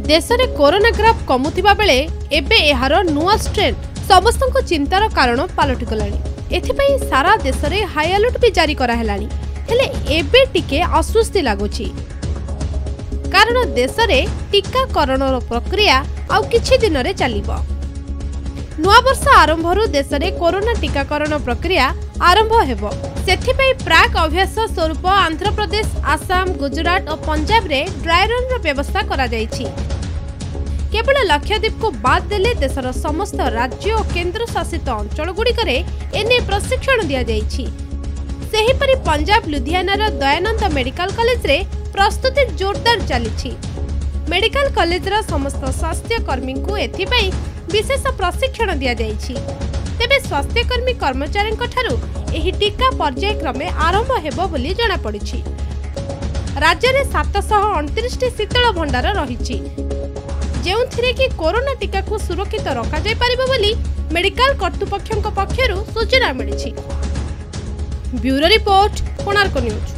देश में corona graph कमुथिबा बेले एबे एहार नुआ स्ट्रेन समस्त चिंतार कारण पलटिगलानी। एथिपई सारा देश में हाई अलर्ट भी जारी कराहेलानी। हेले एबे टिके आश्वस्ति लगुच कारण देश में टीकाकरण प्रक्रिया आउ किछि दिन रे चलिबो। नुआ वर्ष आरंभरू देश में कोरोना टीकाकरण प्रक्रिया आरंभ हेबो। सेथिपई प्राक अभ्यास स्वरूप आंध्र प्रदेश, आसाम, गुजरात और पंजाब रे ड्राई रन व्यवस्था करा जायछि। केवल लक्षद्वीप को बाद देले देशर समस्त राज्य और केंद्र शासित अंचल गुड़िकरे एने प्रशिक्षण दिया जायछि। सेहिपरि पंजाब लुधियानार दयानंद मेडिकल कॉलेज रे प्रस्तुति जोरदार चलिछि। मेडिकल कॉलेज रा समस्त स्वास्थ्य कर्मी को एथिपई विशेष प्रशिक्षण दिया जायछि। तेबे स्वास्थ्यकर्मी कर्मचारी ठारू एही टीका पर्यायक्रमे आरंभ हेबो बोली जणा पड़िछि। राज्य में 729 शीतल भंडार रहिछि जेउथिरे कि कोरोना टीका को सुरक्षित रखा जाय परिबो बोली मेडिकल कर्तृपक्षक पक्षरु सूचना मिलिछि। Bureau report, Konark news.